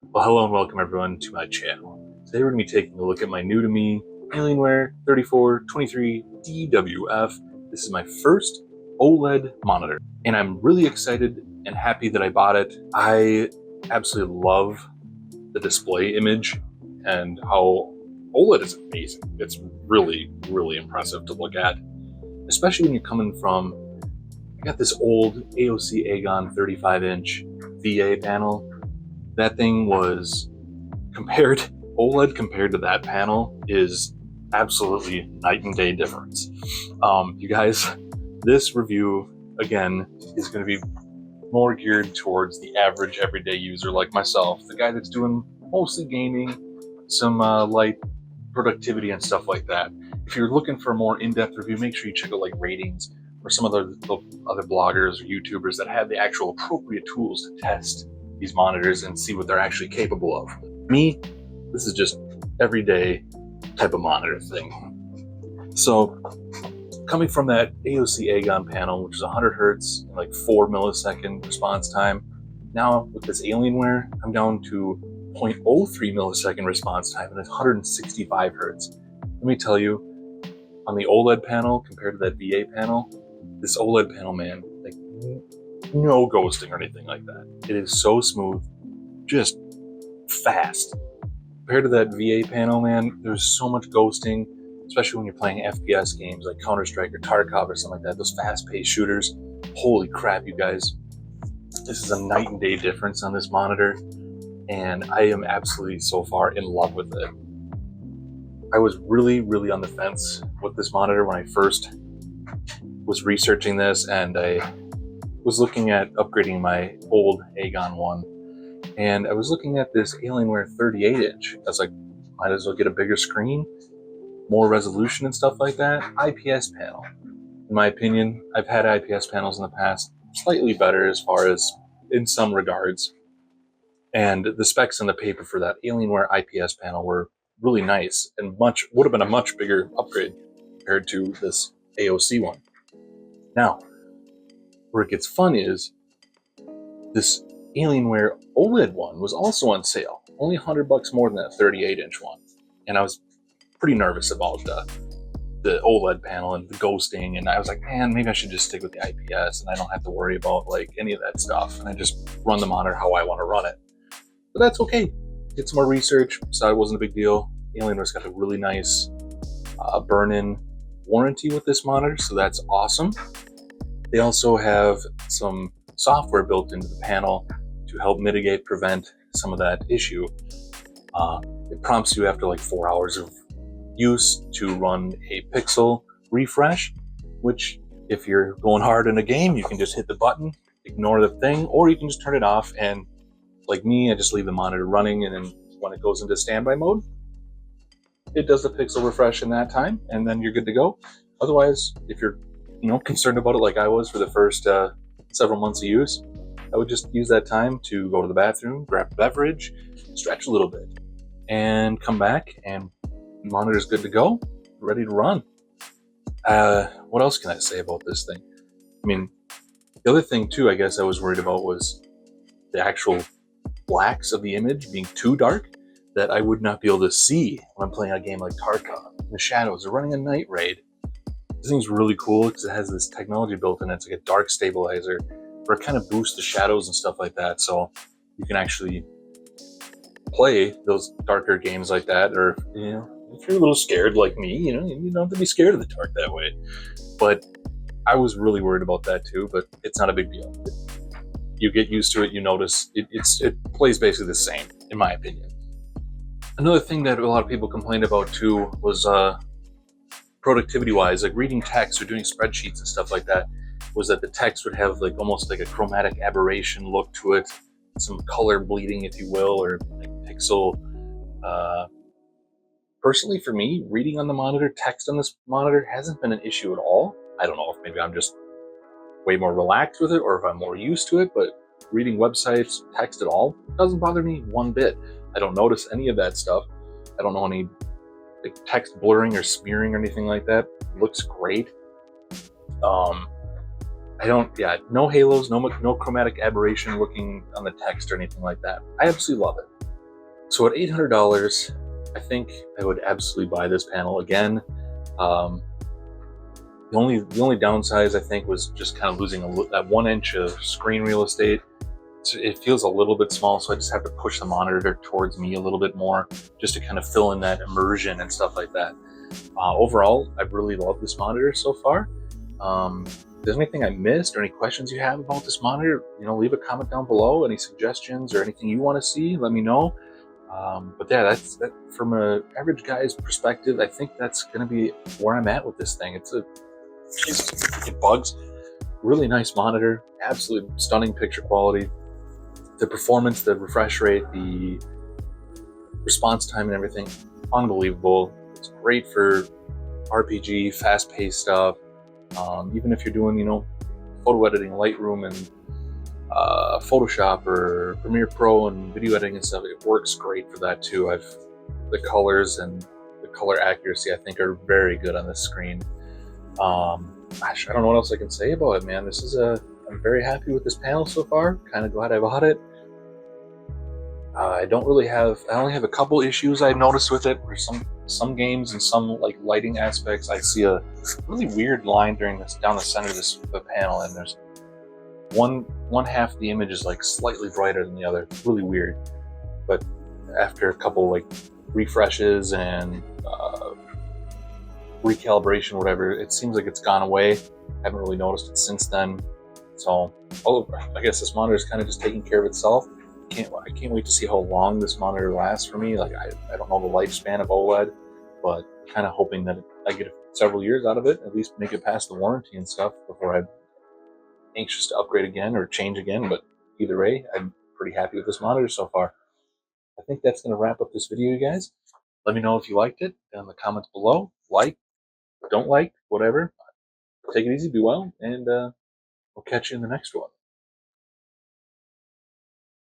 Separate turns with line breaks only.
Well, hello and welcome everyone to my channel. Today we're going to be taking a look at my new to me Alienware 3423DWF. This is my first OLED monitor, and I'm really excited and happy that I bought it. I absolutely love the display image and how OLED is amazing. It's really, really impressive to look at, especially when you're coming from, I got this old AOC Agon 35-inch VA panel. That thing was OLED compared to that panel is absolutely night and day difference. You guys, this review, again, is going to be more geared towards the average everyday user like myself, the guy that's doing mostly gaming, some light productivity and stuff like that. If you're looking for a more in-depth review, make sure you check out like ratings or some other bloggers or YouTubers that have the actual appropriate tools to test these monitors and see what they're actually capable of. Me, this is just everyday type of monitor thing. So coming from that AOC Agon panel, which is 100 hertz and like 4 millisecond response time, now with this Alienware, I'm down to 0.03 millisecond response time and it's 165 hertz. Let me tell you, on the OLED panel compared to that VA panel, this OLED panel, man, like no ghosting or anything like that. It is so smooth, just fast. Compared to that VA panel, man, there's so much ghosting, especially when you're playing FPS games like Counter-Strike or Tarkov or something like that, those fast-paced shooters. Holy crap, you guys. This is a night and day difference on this monitor, and I am absolutely so far in love with it. I was really, really on the fence with this monitor when I first was researching this, and I was looking at upgrading my old Agon one, and I was looking at this Alienware 38-inch. I was like, might as well get a bigger screen, more resolution and stuff like that. IPS panel. In my opinion, I've had IPS panels in the past, slightly better as far as in some regards. And the specs on the paper for that Alienware IPS panel were really nice and would have been a much bigger upgrade compared to this AOC one. Now, where it gets fun is this Alienware OLED one was also on sale, only $100 more than that 38-inch one. And I was pretty nervous about the OLED panel and the ghosting, and I was like, man, maybe I should just stick with the IPS and I don't have to worry about like any of that stuff, and I just run the monitor how I want to run it. But that's okay. Did some more research, saw it wasn't a big deal. Alienware's got a really nice burn-in warranty with this monitor, so that's awesome. They also have some software built into the panel to help prevent some of that issue. It prompts you after like 4 hours of use to run a pixel refresh, which if you're going hard in a game, you can just hit the button, ignore the thing, or you can just turn it off, and like me, I just leave the monitor running, and then when it goes into standby mode, it does the pixel refresh in that time, and then you're good to go. Otherwise, if you're concerned about it like I was for the first several months of use, I would just use that time to go to the bathroom, grab a beverage, stretch a little bit, and come back, and the monitor's good to go, ready to run. What else can I say about this thing? I mean, the other thing too, I guess I was worried about was the actual blacks of the image being too dark, that I would not be able to see when I'm playing a game like Tarkov. The shadows are running a night raid. This thing's really cool because it has this technology built in. It's like a dark stabilizer where it kind of boosts the shadows and stuff like that, so you can actually play those darker games like that. Or if you're a little scared like me, you don't have to be scared of the dark that way. But I was really worried about that too, but it's not a big deal. You get used to it, you notice it plays basically the same, in my opinion. Another thing that a lot of people complained about too was productivity wise, like reading text or doing spreadsheets and stuff like that, was that the text would have like almost like a chromatic aberration look to it, some color bleeding, if you will, or like pixel. Personally, for me, reading on the monitor, text on this monitor hasn't been an issue at all. I don't know if maybe I'm just way more relaxed with it or if I'm more used to it, but reading websites, text at all, doesn't bother me one bit. I don't notice any of that stuff. I don't know any like text blurring or smearing or anything like that. It looks great. No halos, no chromatic aberration looking on the text or anything like that. I absolutely love it. So at $800, I think I would absolutely buy this panel again. The only downside I think was just kind of losing that 1 inch of screen real estate. It feels a little bit small, so I just have to push the monitor towards me a little bit more just to kind of fill in that immersion and stuff like that. Overall, I've really loved this monitor so far. If there's anything I missed or any questions you have about this monitor, leave a comment down below. Any suggestions or anything you want to see, let me know. But yeah, that's from an average guy's perspective. I think that's going to be where I'm at with this thing. It's a Jesus freaking bugs. Really nice monitor, absolutely stunning picture quality. The performance, the refresh rate, the response time and everything, unbelievable. It's great for RPG, fast-paced stuff. Even if you're doing, photo editing, Lightroom and Photoshop or Premiere Pro and video editing and stuff, it works great for that too. The colors and the color accuracy, I think, are very good on this screen. Gosh, I don't know what else I can say about it, man. I'm very happy with this panel so far. Kind of glad I bought it. I only have a couple issues I've noticed with it. For some games and some like lighting aspects, I see a really weird line down the center of the panel, and there's one half of the image is like slightly brighter than the other. It's really weird. But after a couple like refreshes and recalibration, whatever, it seems like it's gone away. I haven't really noticed it since then. So, I guess this monitor is kind of just taking care of itself. I can't wait to see how long this monitor lasts for me. Like I don't know the lifespan of OLED, but kind of hoping that I get several years out of it, at least make it past the warranty and stuff before I'm anxious to upgrade again or change again. But either way, I'm pretty happy with this monitor so far. I think that's going to wrap up this video, you guys. Let me know if you liked it in the comments below. Like, don't like, whatever. Take it easy, be well, and we'll catch you in the next one.